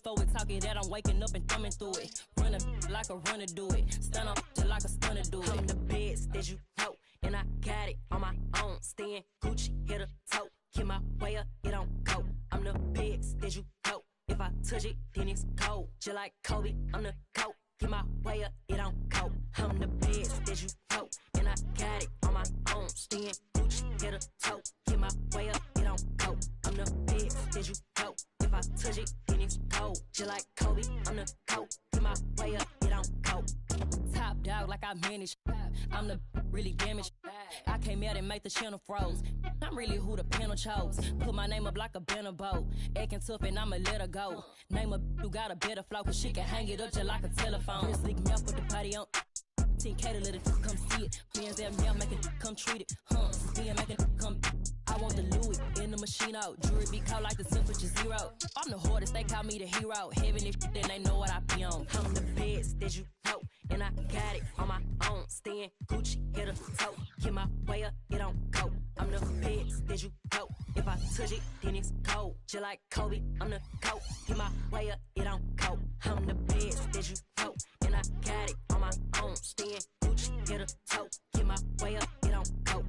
forward, talking that I'm waking up and thumbing through it. Run a like a runner do it. Stun up till like a stunner do it. I'm the best that you know, and I got it on my own. Staying Gucci, hit a toe. Keep my way up, it don't go. I'm the best that you know. If I touch it, then it's cold. Just like Kobe, I'm the GOAT. Keep my way up, it don't go. I'm the best that you know, and I got it on my own. Staying Gucci, hit a toe. Keep my way up, it don't go. I'm the best that you know. If I touch it, then it's cold. Just like Kobe, I'm the GOAT. Keep my way up, it don't go. Top dog like I manage. I'm the really damaged. I came out and made the channel froze. I'm really who the panel chose. Put my name up like a banner boat. Acting tough and I'ma let her go. Name a who got a better flow, cause she can hang it up just like a telephone. Real slick mouth with the party on. 10K to let it come see it. Bands that now make it come treat it. Being making it come. I want the Louis in the machine out. Jewelry be caught like the temperature 0. I'm the hardest, they call me the hero. Heaven this shit, then they know what I be on. I'm the best that you know, and I got it on my own. Staying Gucci, hit a toe. Keep my way up, it don't go. I'm the best that you know. If I touch it, then it's cold. Just like Kobe, I'm the GOAT. Keep my way up, it don't go. I'm the best that you know, and I got it on my own. Staying Gucci, hit a toe. Keep my way up, it don't go.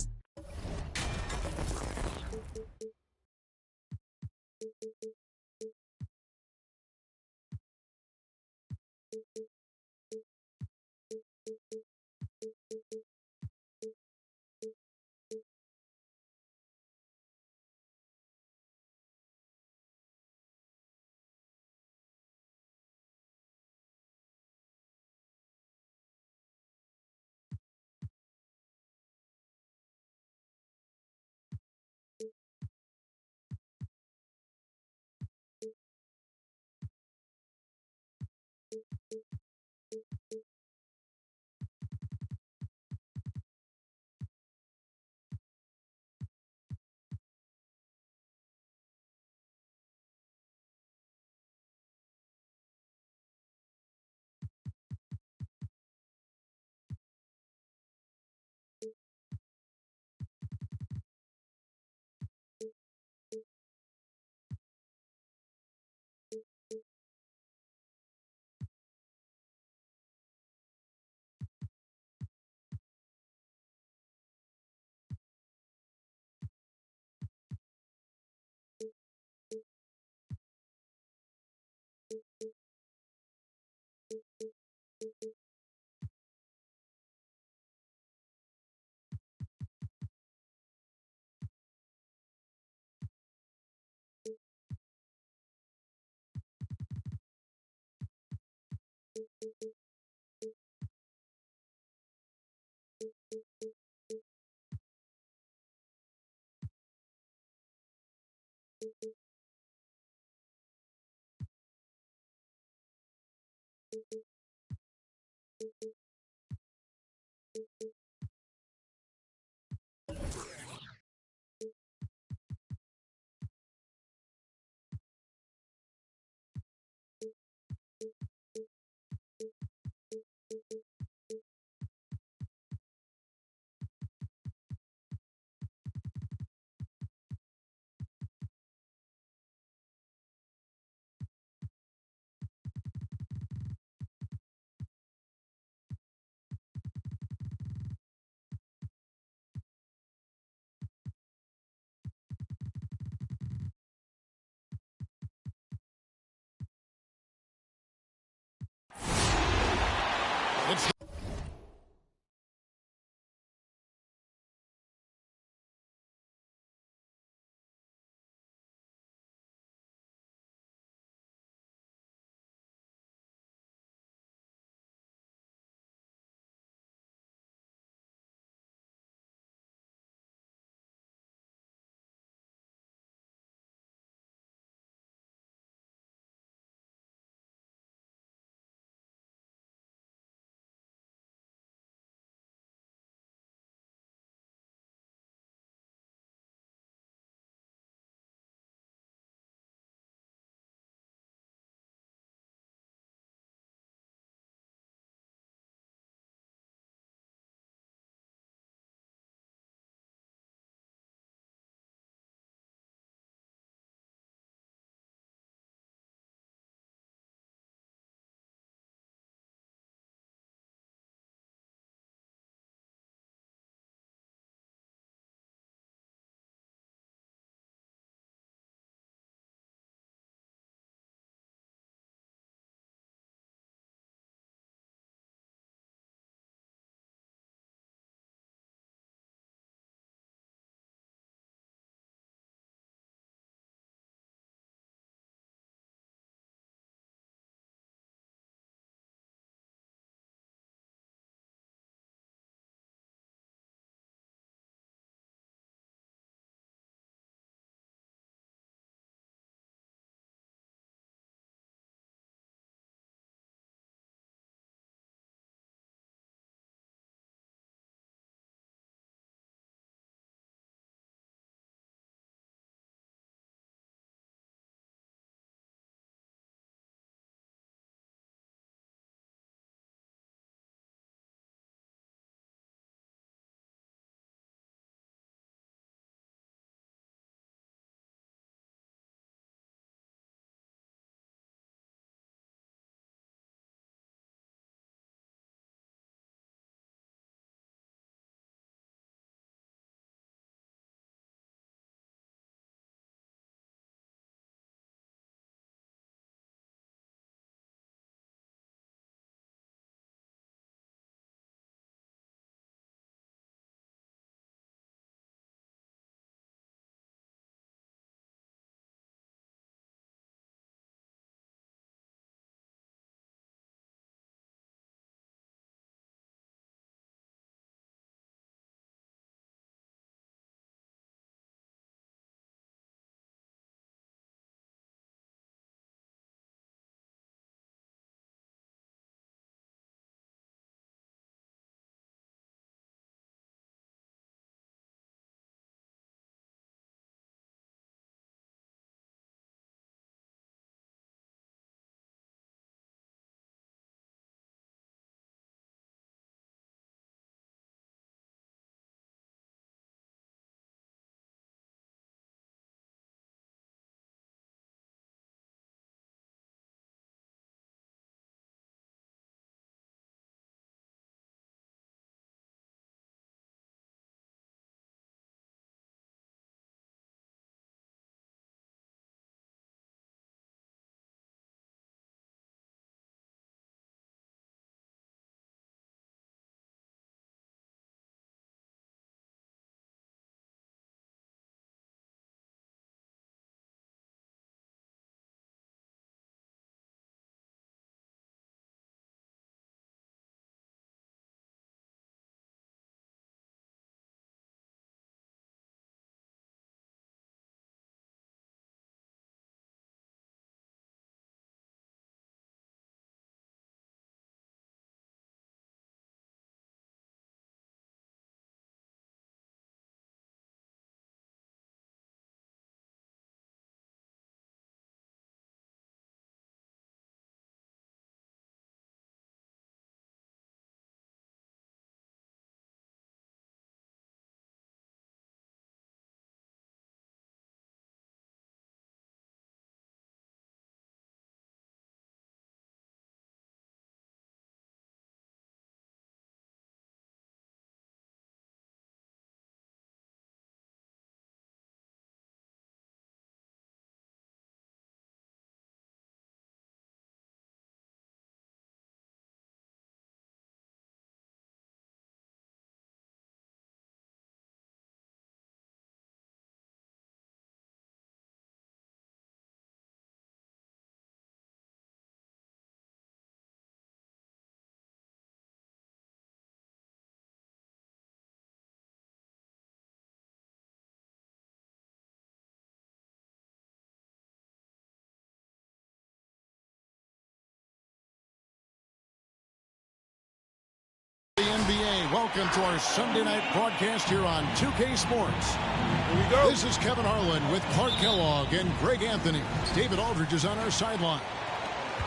welcome to our Sunday night broadcast here on 2K Sports. Here we go. This is Kevin Harlan with Clark Kellogg and Greg Anthony. David Aldridge is on our sideline.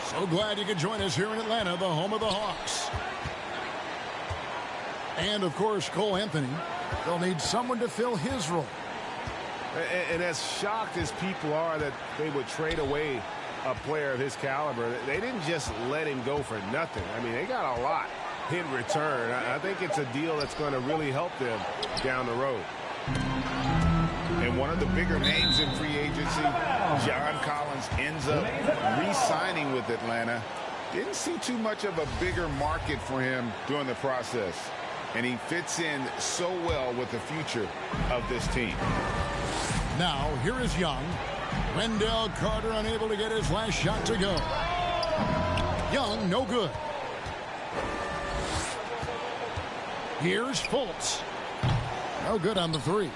So glad you could join us here in Atlanta, the home of the Hawks. And, of course, Cole Anthony. They'll need someone to fill his role. And as shocked as people are that they would trade away a player of his caliber, they didn't just let him go for nothing. I mean, they got a lot in return. I think it's a deal that's going to really help them down the road. And one of the bigger names in free agency, John Collins, ends up re-signing with Atlanta. Didn't see too much of a bigger market for him during the process. And he fits in so well with the future of this team. Now, here is Young. Wendell Carter unable to get his last shot to go. Young, no good. Here's Fultz. No good on the three.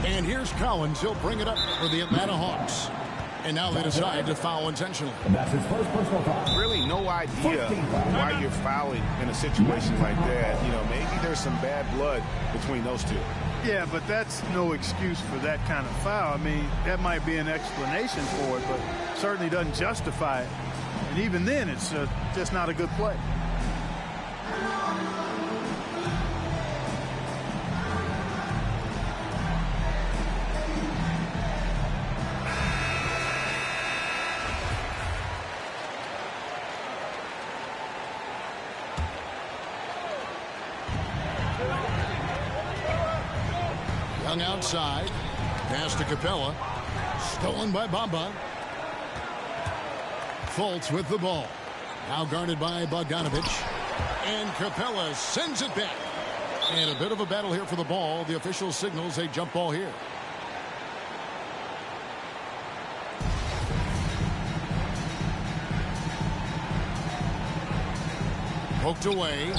And here's Collins. He'll bring it up for the Atlanta Hawks. And now they decide to foul intentionally. That's his first personal foul. Really no idea why you're fouling in a situation like that. You know, maybe there's some bad blood between those two. Yeah, but that's no excuse for that kind of foul. I mean, that might be an explanation for it, but certainly doesn't justify it. And even then, it's just not a good play. Young outside. Pass to Capella. Stolen by Bamba. Fultz with the ball. Now guarded by Bogdanovic. And Capella sends it back. And a bit of a battle here for the ball. The official signals a jump ball here. Poked away.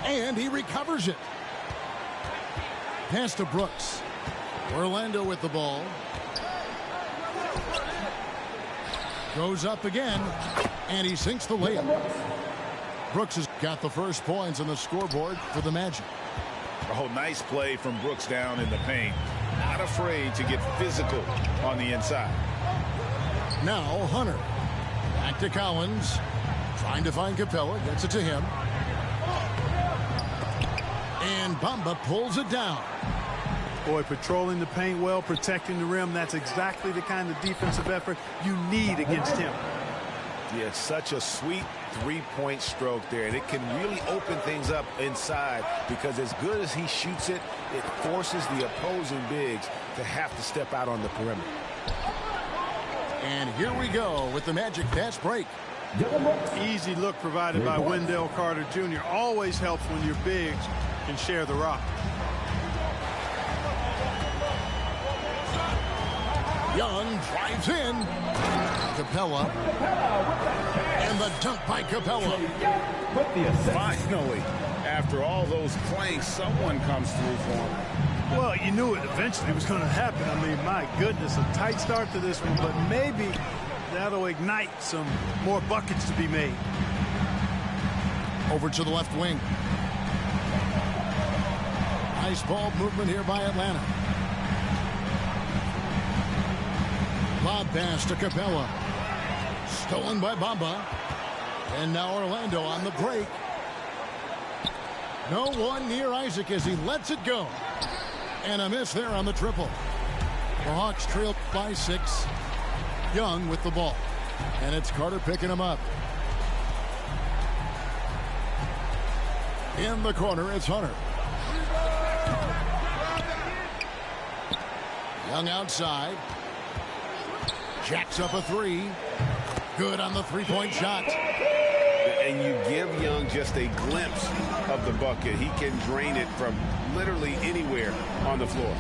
And he recovers it. Pass to Brooks. Orlando with the ball. Goes up again. And he sinks the layup. Brooks has got the first points on the scoreboard for the Magic. Oh, nice play from Brooks down in the paint. Not afraid to get physical on the inside. Now Hunter. Back to Collins. Trying to find Capella. Gets it to him. And Bamba pulls it down. Boy, patrolling the paint well, protecting the rim. That's exactly the kind of defensive effort you need against him. Yeah, it's such a sweet three-point stroke there. And it can really open things up inside because as good as he shoots it, it forces the opposing bigs to have to step out on the perimeter. And here we go with the Magic fast break. Easy look provided by Wendell Carter Jr. Always helps when your bigs can share the rock. Young drives in. Capella. And the dunk by Capella. Finally, after all those planks, someone comes through for him. Well, you knew it eventually was going to happen. I mean, my goodness, a tight start to this one, but maybe that'll ignite some more buckets to be made. Over to the left wing. Nice ball movement here by Atlanta. Lob pass to Capella. Stolen by Bamba. And now Orlando on the break. No one near Isaac as he lets it go. And a miss there on the triple. The Hawks trail by 6. Young with the ball. And it's Carter picking him up. In the corner, it's Hunter. Young outside. Jacks up a three. Good on the three-point shot. And you give Young just a glimpse of the bucket. He can drain it from literally anywhere on the floor.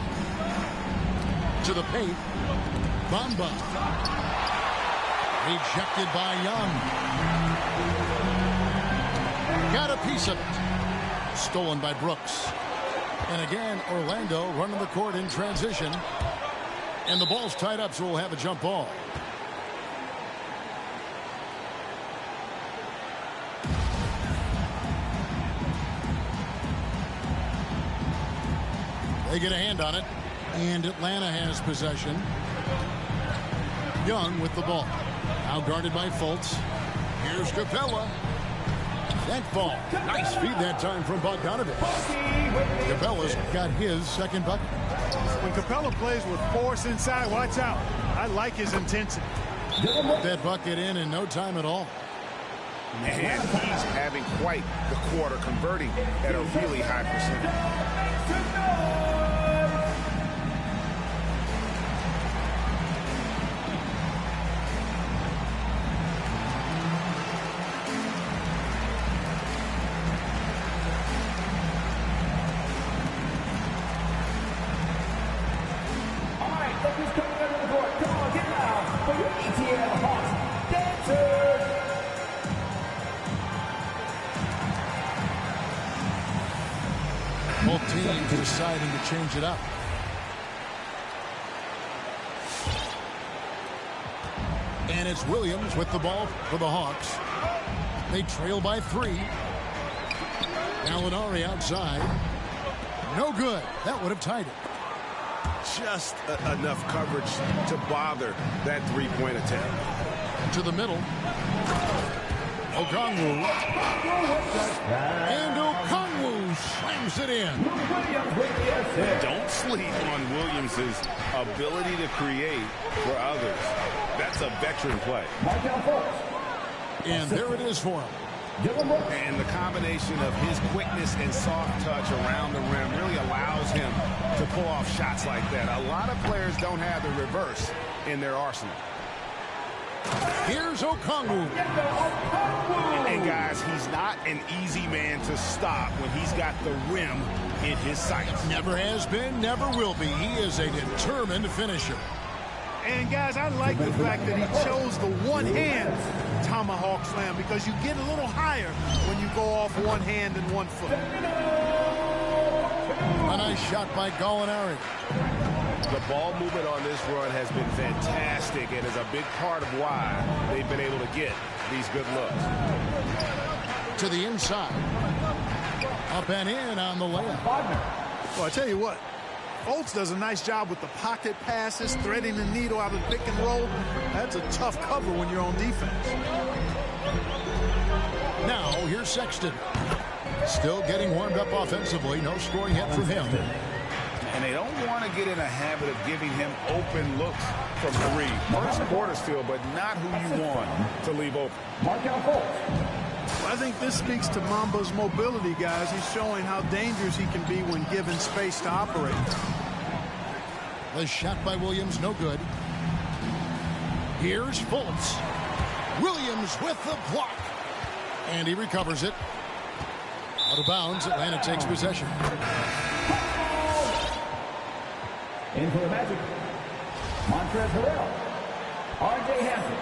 To the paint. Bamba. Rejected by Young. Got a piece of it. Stolen by Brooks. And again, Orlando running the court in transition. And the ball's tied up, so we'll have a jump ball. They get a hand on it, and Atlanta has possession. Young with the ball. Now guarded by Fultz. Here's Capella. That ball. Nice feed that time from Bogdanovich. Capella's got his second bucket. When Capella plays with force inside, watch out. I like his intensity. Put that bucket in no time at all. And he's having quite the quarter, converting at a really high percentage. Both teams deciding to change it up. And it's Williams with the ball for the Hawks. They trail by 3. Gallinari outside. No good. That would have tied it. Just enough coverage to bother that three-point attempt. To the middle. Okongwu. And Okongwu slams it in. Don't sleep on Williams' ability to create for others. That's a veteran play. And there it is for him. And the combination of his quickness and soft touch around the rim really allows him to pull off shots like that. A lot of players don't have the reverse in their arsenal. Here's Okongwu. And guys, he's not an easy man to stop when he's got the rim in his sights. Never has been, never will be. He is a determined finisher. And guys, I like the fact that he chose the one-hand tomahawk slam because you get a little higher when you go off one hand and one foot. A nice shot by Gallinari. The ball movement on this run has been fantastic and is a big part of why they've been able to get these good looks. To the inside. Up and in on the layup. Well, I tell you what, Fultz does a nice job with the pocket passes, threading the needle out of the pick and roll. That's a tough cover when you're on defense. Now, here's Sexton. Still getting warmed up offensively. No scoring hit from him. And they don't want to get in a habit of giving him open looks from 3. First quarter still, but not who you want to leave open. I think this speaks to Mamba's mobility, guys. He's showing how dangerous he can be when given space to operate. The shot by Williams, no good. Here's Fultz. Williams with the block. And he recovers it. Out of bounds, Atlanta takes possession. In for the Magic, Montrezl Harrell, R.J. Hampton.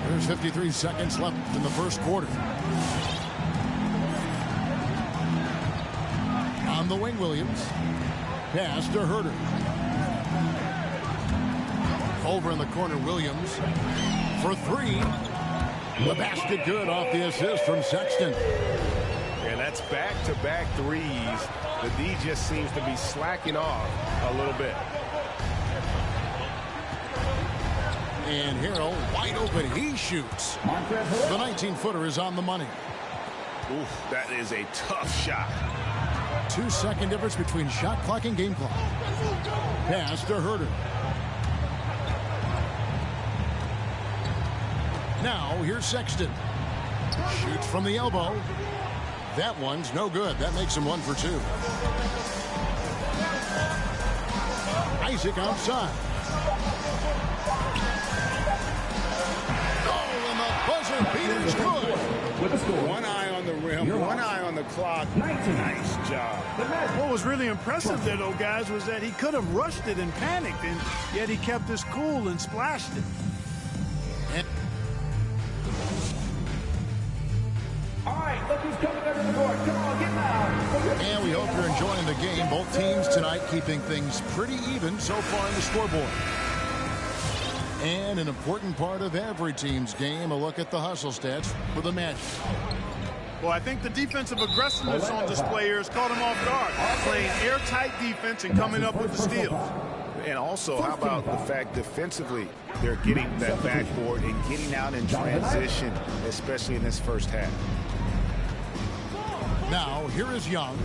There's 53 seconds left in the first quarter. On the wing, Williams. Pass to Herter. Over in the corner, Williams. For 3. The basket good off the assist from Sexton. And that's back-to-back threes. The D just seems to be slacking off a little bit. And Harrell wide open. He shoots. The 19-footer is on the money. Oof, that is a tough shot. 2-second difference between shot clock and game clock. Pass to Herter. Now here's Sexton. Shoots from the elbow. That one's no good. That makes him 1 for 2. Isaac outside. Buzzer beater's good. One eye on the rim, one eye on the clock. Nice job. What was really impressive there, though, guys, was that he could have rushed it and panicked, and yet he kept his cool and splashed it. All right, look who's coming under the court. Come on, get loud. And we hope you're enjoying the game. Both teams tonight keeping things pretty even so far in the scoreboard. And an important part of every team's game, a look at the hustle stats for the Magic. Well, I think the defensive aggressiveness on display here has caught him off guard, playing airtight defense and coming up with the steals. And also, how about the fact defensively, they're getting that backboard and getting out in transition, especially in this first half. Now, here is Young.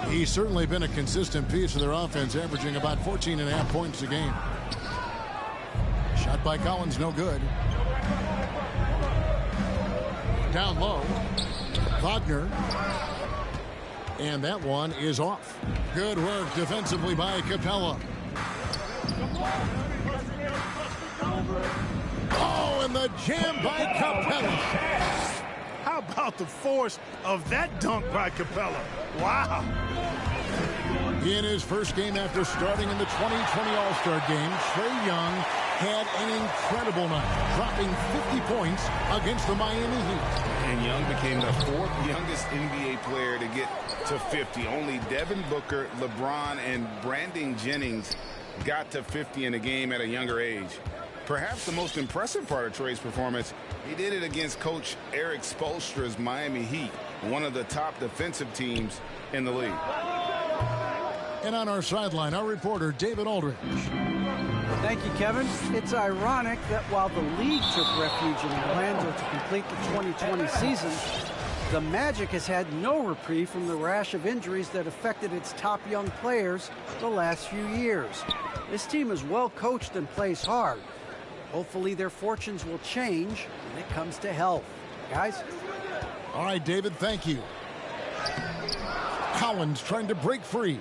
He's certainly been a consistent piece of their offense, averaging about 14.5 points a game. Shot by Collins, no good. Down low, Wagner. And that one is off. Good work defensively by Capella. Oh, and the jam by Capella. How about the force of that dunk by Capella? Wow. In his first game after starting in the 2020 All-Star game, Trae Young had an incredible night, dropping 50 points against the Miami Heat. And Young became the fourth youngest NBA player to get to 50. Only Devin Booker, LeBron, and Brandon Jennings got to 50 in a game at a younger age. Perhaps the most impressive part of Trae's performance, he did it against Coach Eric Spoelstra's Miami Heat, one of the top defensive teams in the league. And on our sideline, our reporter, David Aldridge. Thank you, Kevin. It's ironic that while the league took refuge in Orlando to complete the 2020 season, the Magic has had no reprieve from the rash of injuries that affected its top young players the last few years. This team is well coached and plays hard. Hopefully their fortunes will change when it comes to health. Guys? All right, David, thank you. Collins trying to break free.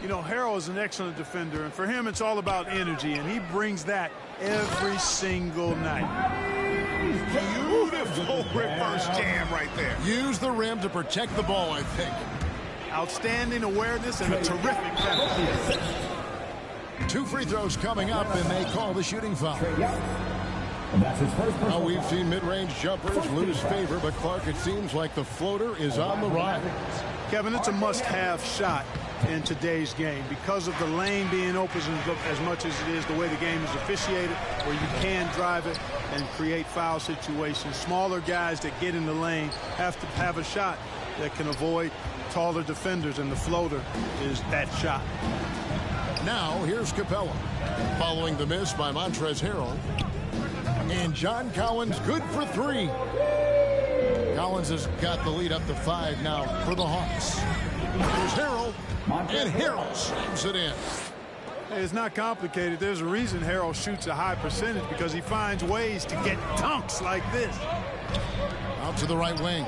You know, Harrell is an excellent defender, and for him, it's all about energy, and he brings that every single night. Beautiful reverse jam right there. Use the rim to protect the ball, I think. Outstanding awareness and a terrific penalty. 2 free throws coming up, and they call the shooting foul. Now, we've seen mid-range jumpers lose favor, but Clark, it seems like the floater is on the rise. Kevin, it's a must-have shot in today's game because of the lane being open as much as it is, the way the game is officiated, where you can drive it and create foul situations. Smaller guys that get in the lane have to have a shot that can avoid taller defenders, and the floater is that shot. Now, here's Capella, following the miss by Montrezl Harrell. And John Collins good for 3. Collins has got the lead up to 5 now for the Hawks. Here's Harrell, and Harrell slams it in. Hey, it's not complicated. There's a reason Harrell shoots a high percentage, because he finds ways to get dunks like this. Out to the right wing.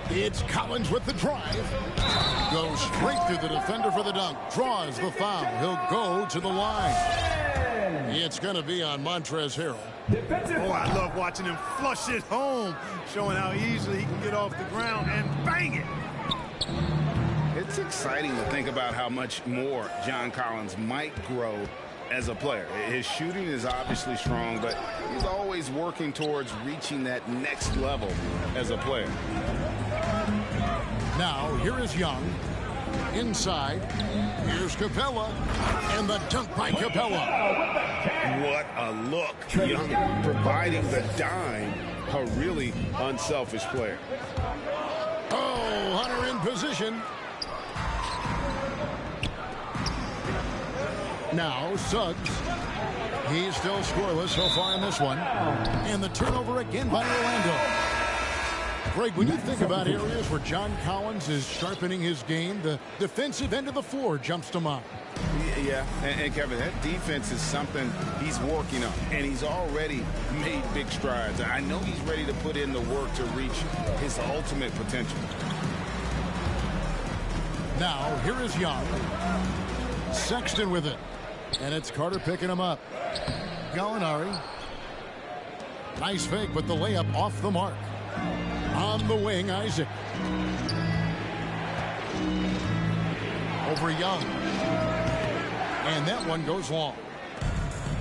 It's Collins with the drive. Goes straight through the defender for the dunk. Draws the foul. He'll go to the line. It's going to be on Montrezl Harrell. Oh, I love watching him flush it home, showing how easily he can get off the ground and bang it. It's exciting to think about how much more John Collins might grow as a player. His shooting is obviously strong, but he's always working towards reaching that next level as a player. Now, here is Young. Inside, here's Capella, and the dunk by Capella. What a look. Young providing the dime. A really unselfish player. Oh, Hunter in position. Now, Suggs. He's still scoreless so far in this one. And the turnover again by Orlando. Greg, when you think about areas where John Collins is sharpening his game, the defensive end of the floor jumps to mind. Yeah, and Kevin, that defense is something he's working on, and he's already made big strides. I know he's ready to put in the work to reach his ultimate potential. Now, here is Young. Sexton with it. And it's Carter picking him up. Gallinari. Nice fake, but the layup off the mark. On the wing, Isaac. Over Young. And that one goes long.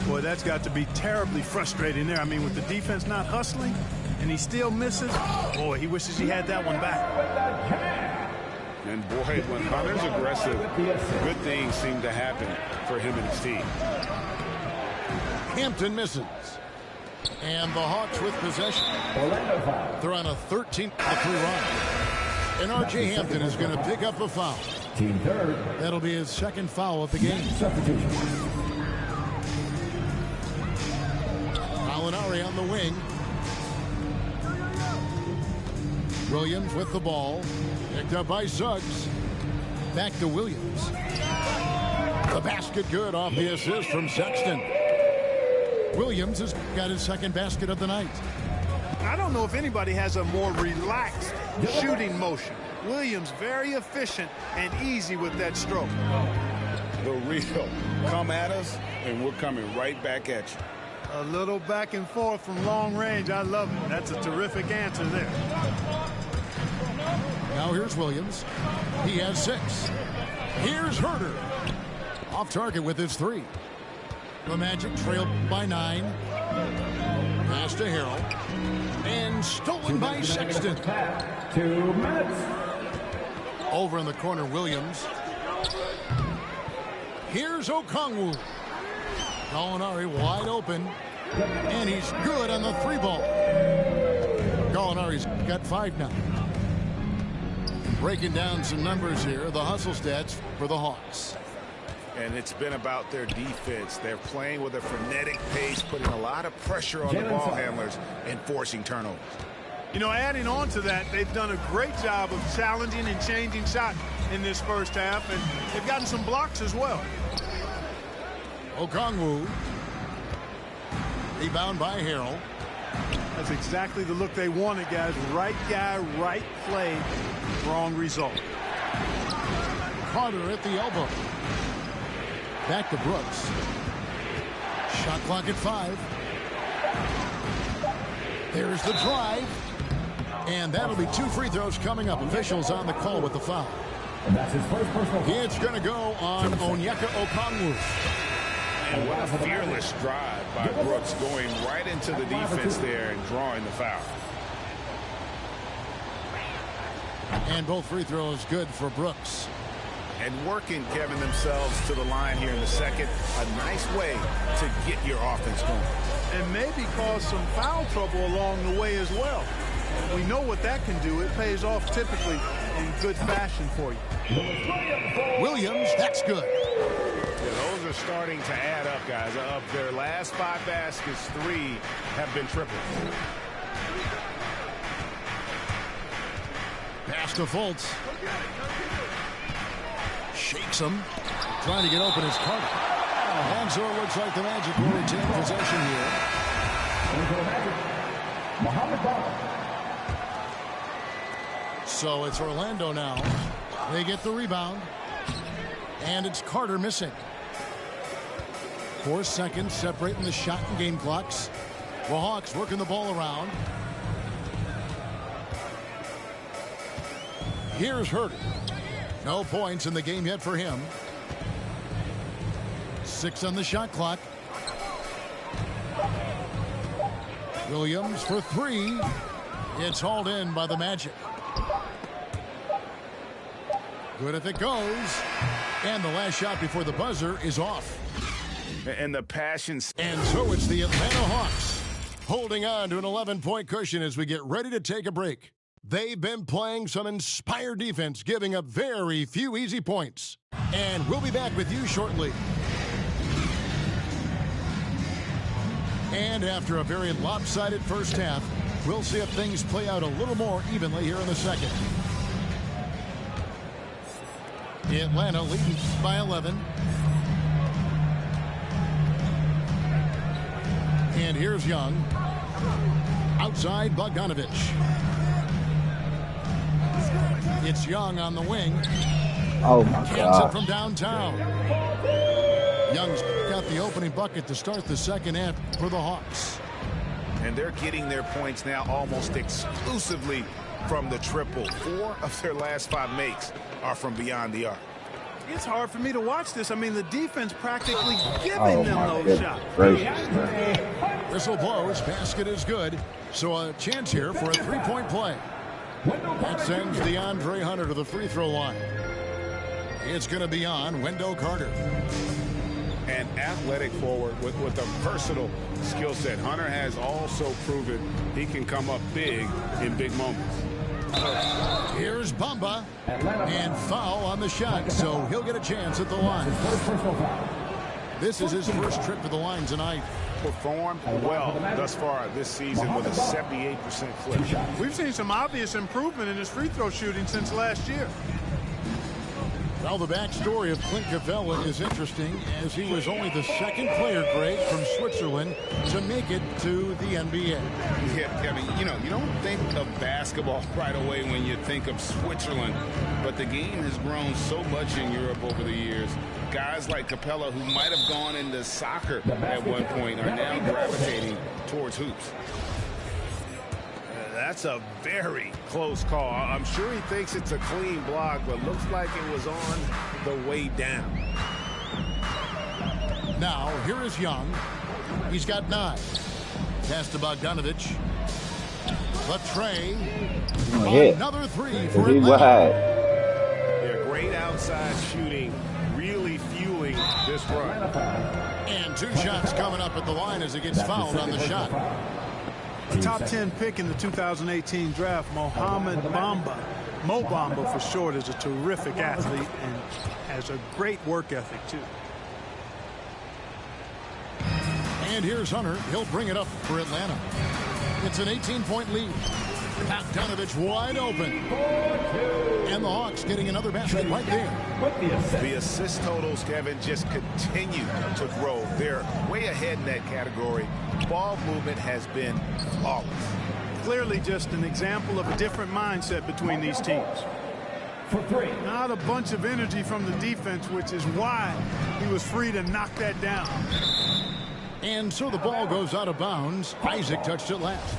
Boy, that's got to be terribly frustrating there. I mean, with the defense not hustling, and he still misses. Boy, he wishes he had that one back. And boy, when Hunter's aggressive, good things seem to happen for him and his team. Hampton misses. And the Hawks with possession. They're on a 13-3 run. And R.J. Hampton is going to pick up a foul. Team third. That'll be his second foul of the game. Substitution. Molinari on the wing. Williams with the ball. Picked up by Suggs. Back to Williams. The basket good off the assist from Sexton. Williams has got his second basket of the night. I don't know if anybody has a more relaxed shooting motion. Williams very efficient and easy with that stroke. The real come at us, and we're coming right back at you. A little back and forth from long range. I love it. That's a terrific answer there. Now here's Williams. He has 6. Here's Herter. Off target with his 3. The Magic trail by 9. Pass to Harrell. And stolen by Sexton. 2 minutes. Over in the corner, Williams. Here's Okongwu. Gallinari wide open. And he's good on the 3 ball. Gallinari's got 5 now. Breaking down some numbers here. The hustle stats for the Hawks. And it's been about their defense. They're playing with a frenetic pace, putting a lot of pressure on the ball handlers and forcing turnovers. You know, adding on to that, they've done a great job of challenging and changing shots in this first half, and they've gotten some blocks as well. Okongwu. Rebound by Harrell. That's exactly the look they wanted, guys. Right guy, right play, wrong result. Carter at the elbow. Back to Brooks. Shot clock at 5. There's the drive. And that'll be 2 free throws coming up. Officials on the call with the foul. And that's his first personal. It's going to go on Onyeka Okongwu. And what a fearless drive by Brooks, going right into the defense there and drawing the foul. And both free throws good for Brooks. And working, Kevin, themselves to the line here in the second. A nice way to get your offense going. And maybe cause some foul trouble along the way as well. We know what that can do. It pays off typically in good fashion for you. Williams, that's good. Yeah, those are starting to add up, guys. Of their last 5 baskets, 3 have been triples. Pass to Fultz. Shakes him. Trying to get open is Carter. And so it looks like the Magic will retain possession here. So it's Orlando now. They get the rebound. And it's Carter missing. 4 seconds separating the shot and game clocks. The Hawks working the ball around. Here's Herter. No points in the game yet for him. 6 on the shot clock. Williams for 3. It's hauled in by the Magic. Good if it goes. And the last shot before the buzzer is off. And the passion. And so it's the Atlanta Hawks holding on to an 11-point cushion as we get ready to take a break. They've been playing some inspired defense, giving up very few easy points. And we'll be back with you shortly. And after a very lopsided first half, we'll see if things play out a little more evenly here in the second. Atlanta leads by 11. And here's Young. Outside Bogdanovich. It's Young on the wing. Oh my Cans God. it from downtown. Young's got the opening bucket to start the second half for the Hawks. And they're getting their points now almost exclusively from the triple. 4 of their last 5 makes are from beyond the arc. It's hard for me to watch this. I mean, the defense practically giving them those shots. Whistle blows. Basket is good. So a chance here for a 3-point play. That sends DeAndre Hunter to the free throw line. It's going to be on Wendell Carter. an athletic forward with a versatile skill set. Hunter has also proven he can come up big in big moments. Here's Bamba, and foul on the shot, so he'll get a chance at the line. This is his first trip to the line tonight. Performed well thus far this season with a 78% clip. We've seen some obvious improvement in his free throw shooting since last year. Well, the backstory of Clint Capella is interesting, as he was only the second player, Greg, from Switzerland to make it to the NBA. Yeah, Kevin, you know, you don't think of basketball right away when you think of Switzerland, but the game has grown so much in Europe over the years. Guys like Capella, who might have gone into soccer at one point, are now gravitating towards hoops. That's a very close call. I'm sure he thinks it's a clean block, but looks like it was on the way down. Now, here is Young. He's got 9. Pass to Bogdanovic. Latre. Another 3 for Atlanta. Yeah, great outside shooting, really fueling this run. And 2 shots coming up at the line as he gets fouled on the shot. A top 10 pick in the 2018 draft, Mohamed Bamba. Mo Bamba for short, is a terrific athlete and has a great work ethic too. And here's Hunter. He'll bring it up for Atlanta. It's an 18-point lead. Bogdanovic wide open. And the Hawks getting another basket right there. The assist totals, Kevin, just continue to grow. They're way ahead in that category. Ball movement has been flawless. Clearly just an example of a different mindset between these teams. Not a bunch of energy from the defense, which is why he was free to knock that down. And so the ball goes out of bounds. Isaac touched it last.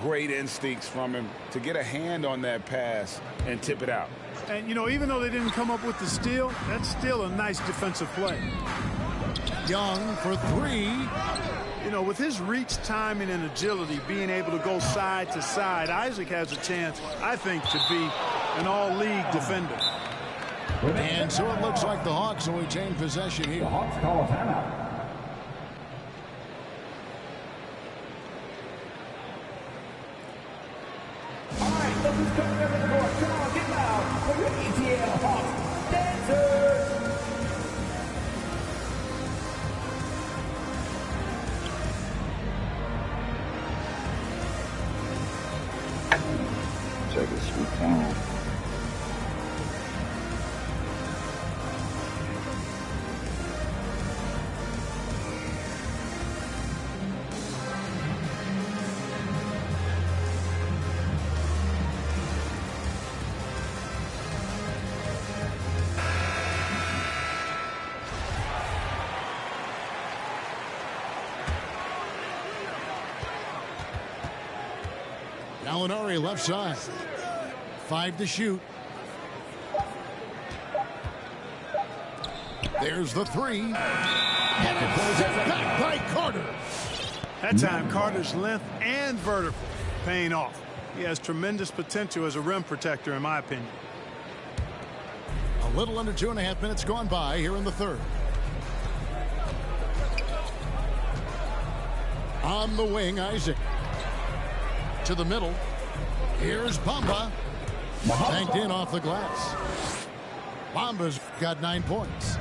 Great instincts from him to get a hand on that pass and tip it out. And, you know, even though they didn't come up with the steal, that's still a nice defensive play. Young for 3. You know, with his reach, timing, and agility, being able to go side to side, Isaac has a chance, I think, to be an all-league defender. And so it looks like the Hawks will retain possession here. The Hawks call a timeout. All right, look who's coming over the court. Come on, get loud for your ETL Hawks dancers. Check it, sweet time. Gallinari left side. 5 to shoot. There's the 3. And it's set back by Carter. That time, Carter's length and vertical paying off. He has tremendous potential as a rim protector, in my opinion. A little under 2.5 minutes gone by here in the third. On the wing, Isaac. To the middle. Here's Bamba. Banked in off the glass. Bamba's got 9 points.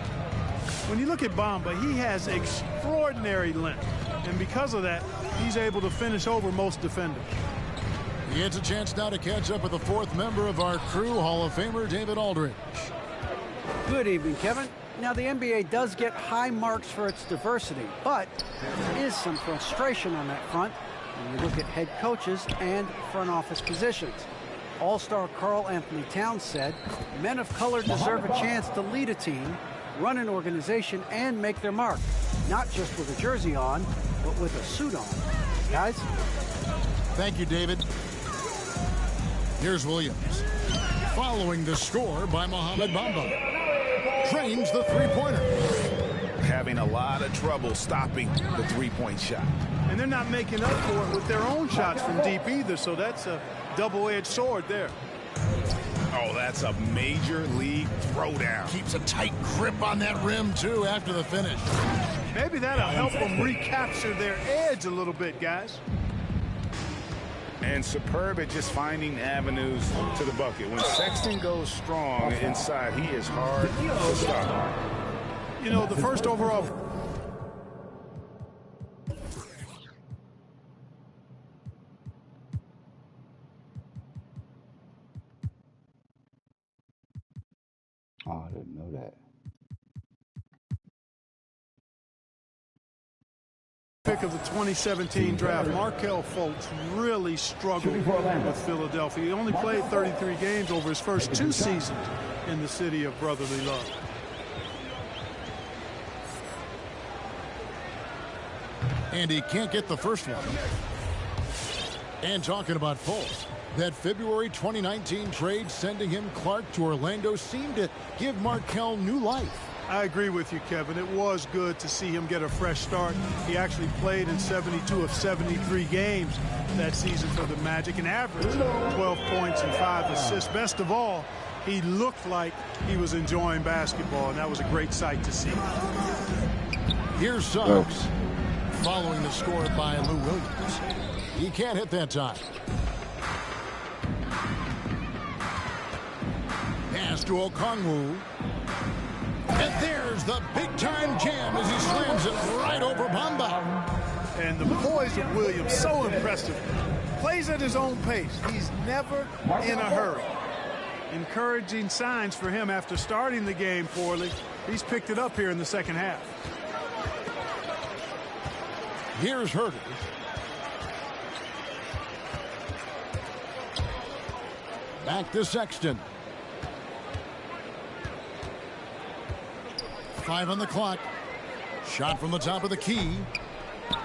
When you look at Bamba, he has extraordinary length. And because of that, he's able to finish over most defenders. He gets a chance now to catch up with the 4th member of our crew, Hall of Famer David Aldridge. Good evening, Kevin. Now, the NBA does get high marks for its diversity, but there is some frustration on that front when you look at head coaches and front office positions. All-star Karl Anthony Towns said, men of color deserve a chance to lead a team, run an organization, and make their mark. Not just with a jersey on, but with a suit on. Guys? Thank you, David. Here's Williams. Following the score by Mohamed Bamba. Trains the three-pointer. Having a lot of trouble stopping the three-point shot. And they're not making up for it with their own shots from deep either, so that's a double-edged sword there. Oh, that's a major league throwdown. Keeps a tight grip on that rim, too, after the finish. Maybe that'll help them recapture their edge a little bit, guys. And superb at just finding avenues to the bucket. When Sexton goes strong inside, he is hard to stop. You know, the first overall... Oh, I didn't know that. Pick of the 2017 draft, Markelle Fultz really struggled with Philadelphia. He only played 33 games over his first 2 seasons in the city of brotherly love. And he can't get the first one. And talking about Fultz, that February 2019 trade sending him Clark to Orlando seemed to give Markelle new life. I agree with you, Kevin. It was good to see him get a fresh start. He actually played in 72 of 73 games that season for the Magic and averaged 12 points and 5 assists. Best of all, he looked like he was enjoying basketball, and that was a great sight to see. Here's Suggs, following the score by Lou Williams. He can't hit that time. Pass to Okongwu. And there's the big-time jam as he slams it right over Bamba. And the poise of Williams, so impressive. Plays at his own pace. He's never in a hurry. Encouraging signs for him after starting the game poorly. He's picked it up here in the second half. Here's Huerter. Back to Sexton. 5 on the clock. Shot from the top of the key.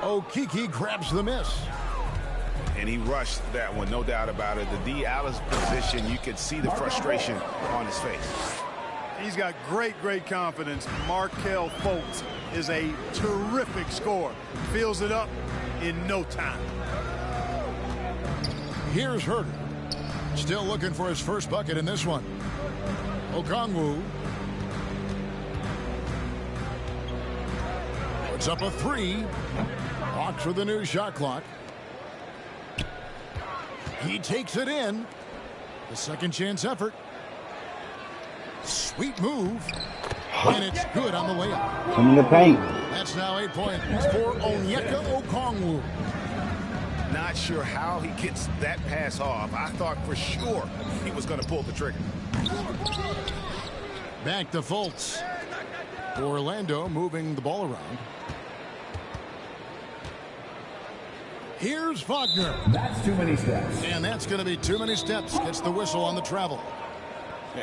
Okeke grabs the miss. And he rushed that one, no doubt about it. The D. Alice position, you could see the frustration on his face. He's got great confidence. Markelle Fultz is a terrific scorer. Fills it up in no time. Here's Huerter. Still looking for his first bucket in this one. Okongwu. Puts up a 3. Hawks with a new shot clock. He takes it in. The second chance effort. Sweet move. And it's good on the layup. Come in the paint. That's now 8 points for Onyeka Okongwu. Not sure how he gets that pass off. I thought for sure he was going to pull the trigger. Back to Fultz. Orlando moving the ball around. Here's Wagner. That's too many steps. And that's going to be too many steps. Gets the whistle on the travel.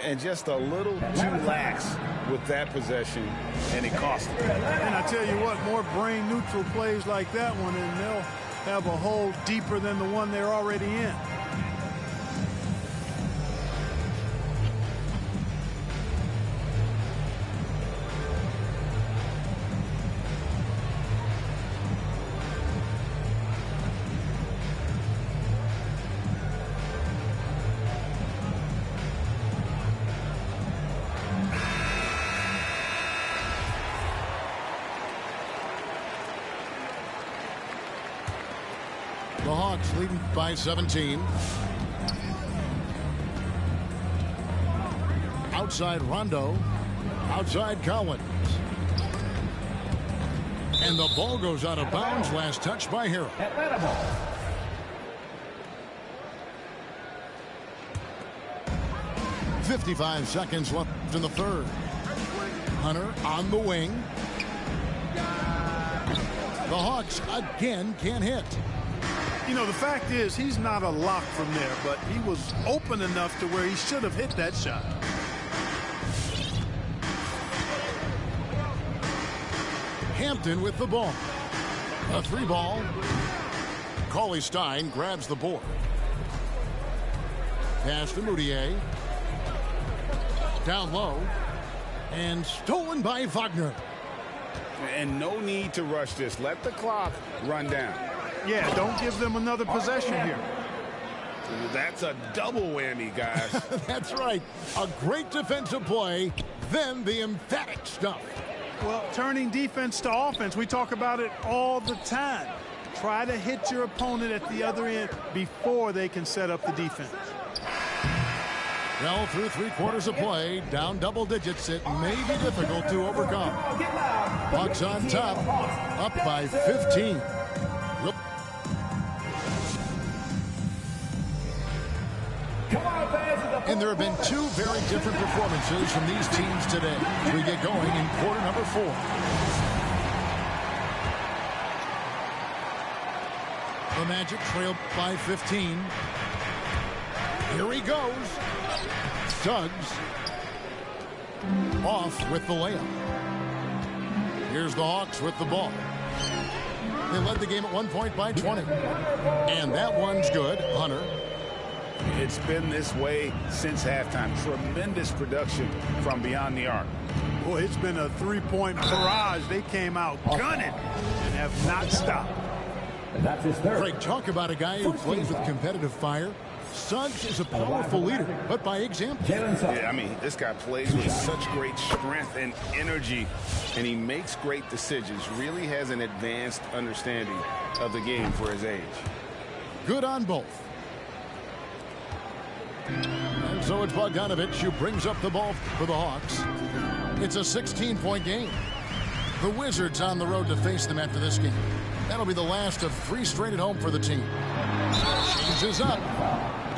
And just a little too lax with that possession, and it cost him. And I tell you what, more brain-neutral plays like that one, and they'll have a hole deeper than the one they're already in. The Hawks leading by 17. Outside Rondo. Outside Collins. And the ball goes out of bounds. Last touch by Harrell. Atlanta ball. .55 seconds left in the third. Hunter on the wing. The Hawks again can't hit. You know, the fact is, he's not a lock from there, but he was open enough to where he should have hit that shot. Hampton with the ball. A 3-ball. Cauley-Stein grabs the board. Pass to Mudiay. Down low. And stolen by Wagner. And no need to rush this. Let the clock run down. Yeah, don't give them another possession here. That's a double whammy, guys. That's right. A great defensive play, then the emphatic stuff. Well, turning defense to offense, we talk about it all the time. Try to hit your opponent at the other end before they can set up the defense. Well, through 3/4 of play, down double digits, it may be difficult to overcome. Bucks on top, up by 15. And there have been two very different performances from these teams today. We get going in quarter number 4. The Magic trail by 15. Here he goes. Suggs off with the layup. Here's the Hawks with the ball. They led the game at 1 point by 20. And that one's good. Hunter. It's been this way since halftime. Tremendous production from beyond the arc. Boy, it's been a 3-point barrage. They came out gunning and have not stopped. That's his third. Greg, talk about a guy who plays with competitive fire. Suggs is a powerful leader, but by example. Yeah, I mean, this guy plays with such great strength and energy, and he makes great decisions. Really has an advanced understanding of the game for his age. Good on both. And so it's Bogdanovic who brings up the ball for the Hawks. It's a 16-point game. The Wizards on the road to face them after this game. That'll be the last of 3 straight at home for the team. Changes up.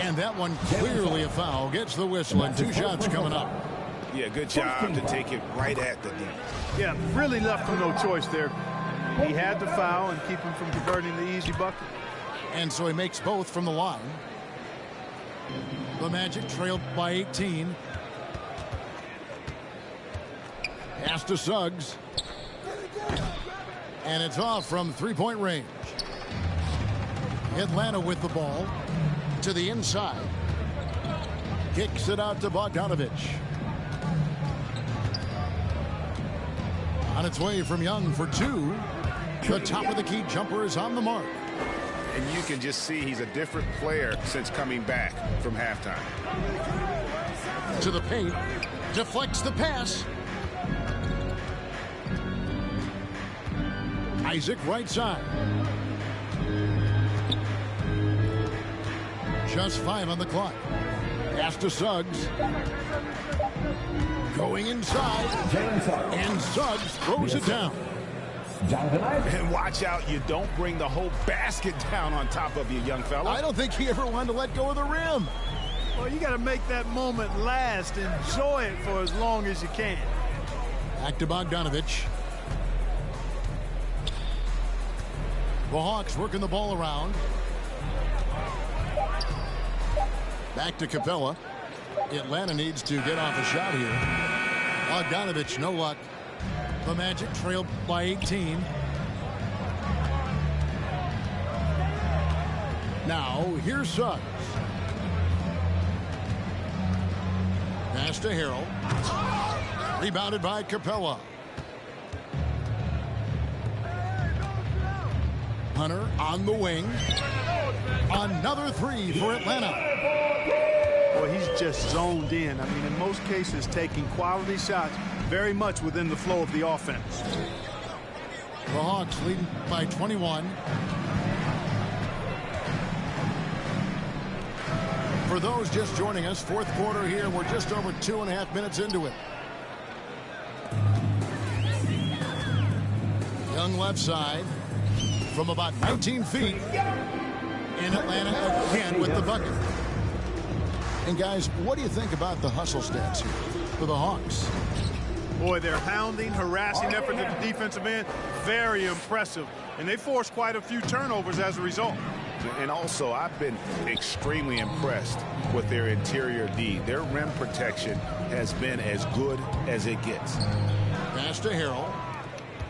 And that one clearly a foul. Gets the whistle and 2 shots coming up. Yeah, good job to take it right at the D. Yeah, really left him no choice there. He had to foul and keep him from converting the easy bucket. And so he makes both from the line. The Magic trailed by 18. Pass to Suggs. And it's off from 3-point range. Atlanta with the ball to the inside. Kicks it out to Bogdanovic. On its way from Young for 2. The top of the key jumper is on the mark. And you can just see he's a different player since coming back from halftime. To the paint. Deflects the pass. Isaac right side. Just 5 on the clock. Pass to Suggs. Going inside. And Suggs throws it down. And watch out, you don't bring the whole basket down on top of you, young fella. I don't think he ever wanted to let go of the rim. Well, you got to make that moment last. Enjoy it for as long as you can. Back to Bogdanovic. The Hawks working the ball around. Back to Capella. Atlanta needs to get off a shot here. Bogdanovic, no luck. The Magic trailed by 18. Now, here's Suggs. Pass to Harrell. Rebounded by Capella. Hunter on the wing. Another 3 for Atlanta. Boy, he's just zoned in. I mean, in most cases, taking quality shots very much within the flow of the offense. The Hawks leading by 21. For those just joining us, 4th quarter here. We're just over 2.5 minutes into it. Young left side from about 19 feet. And Atlanta again with the bucket. And guys, what do you think about the hustle stats here for the Hawks? Boy, their hounding, harassing effort at the defensive end, very impressive. And they forced quite a few turnovers as a result. And also, I've been extremely impressed with their interior D. Their rim protection has been as good as it gets. Pass to Harrell.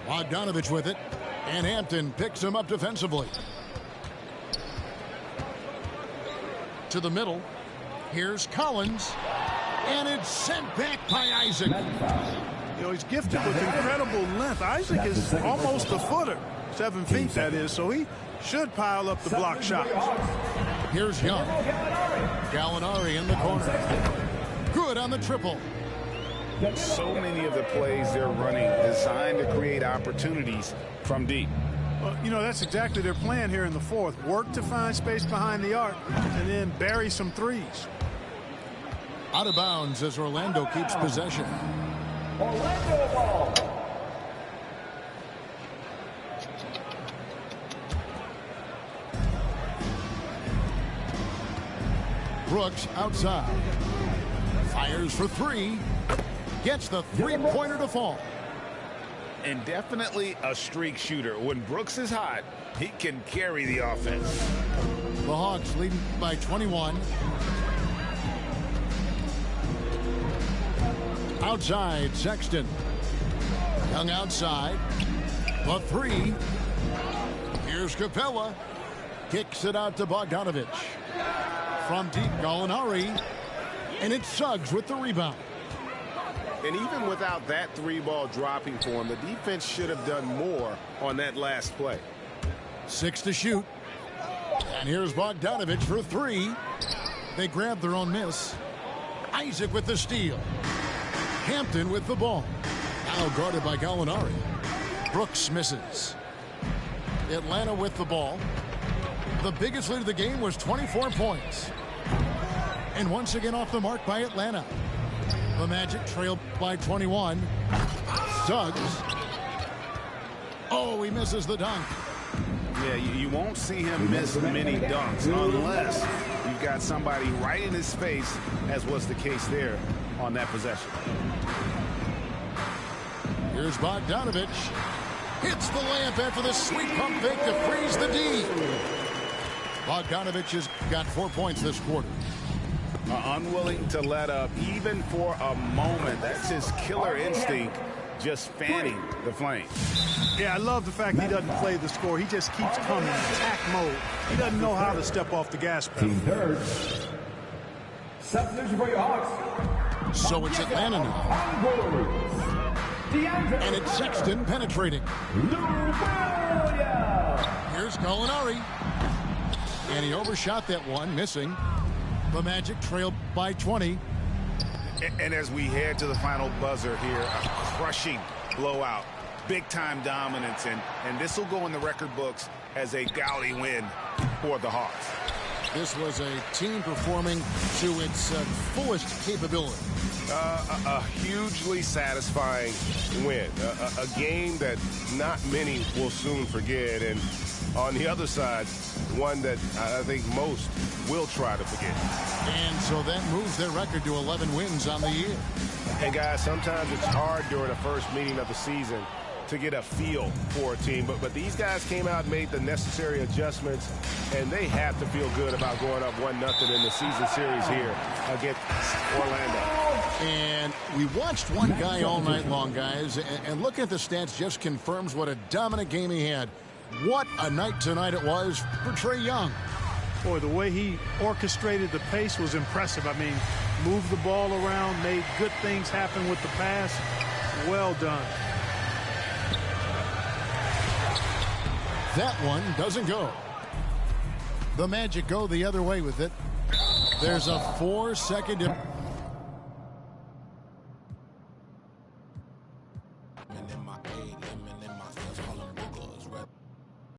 Bogdanovic with it. And Hampton picks him up defensively. To the middle. Here's Collins. And it's sent back by Isaac. You know, he's gifted with incredible length. Isaac is almost a footer. 7 feet, that is. So he should pile up the block shots. Here's Young. Gallinari in the corner. Good on the triple. So many of the plays they're running designed to create opportunities from deep. Well, you know, that's exactly their plan here in the fourth. Work to find space behind the arc and then bury some threes. Out of bounds as Orlando keeps possession. Orlando ball. Brooks outside. Fires for three. Gets the three-pointer to fall. And definitely a streak shooter. When Brooks is hot, he can carry the offense. The Hawks leading by 21. Outside, Sexton. Young outside. The three. Here's Capella. Kicks it out to Bogdanovich. From deep, Gallinari. And it's Suggs with the rebound. And even without that three ball dropping for him, the defense should have done more on that last play. 6 to shoot. And here's Bogdanovich for three. They grab their own miss. Isaac with the steal. Hampton with the ball. Now guarded by Gallinari. Brooks misses. Atlanta with the ball. The biggest lead of the game was 24 points. And once again off the mark by Atlanta. The Magic trailed by 21. Suggs. Oh, he misses the dunk. Yeah, you won't see him miss many dunks unless you've got somebody right in his face, as was the case there on that possession. Here's Bogdanovich. Hits the layup after the sweet pump fake to freeze the D. Bogdanovich has got 4 points this quarter. Unwilling to let up even for a moment. That's his killer instinct, just fanning the flames. Yeah, I love the fact he doesn't play the score. He just keeps coming, attack mode. He doesn't know how to step off the gas pedal. Team third. Substitution for your Hawks. So it's Atlanta now. And it's Sexton penetrating. Here's Gallinari. And he overshot that one, missing. The Magic trailed by 20. And as we head to the final buzzer here, a crushing blowout, big-time dominance, and this will go in the record books as a gaudy win for the Hawks. This was a team performing to its fullest capability. A hugely satisfying win. A game that not many will soon forget. And on the other side, one that I think most will try to forget. And so that moves their record to 11 wins on the year. And guys, sometimes it's hard during the first meeting of the season to get a feel for a team. But these guys came out and made the necessary adjustments, and they have to feel good about going up 1-0 in the season series here against Orlando. And we watched one guy all night long, guys, and looking at the stats just confirms what a dominant game he had. What a night tonight it was for Trae Young. Boy, the way he orchestrated the pace was impressive. I mean, moved the ball around, made good things happen with the pass. Well done. That one doesn't go. The Magic go the other way with it. There's a 4-second...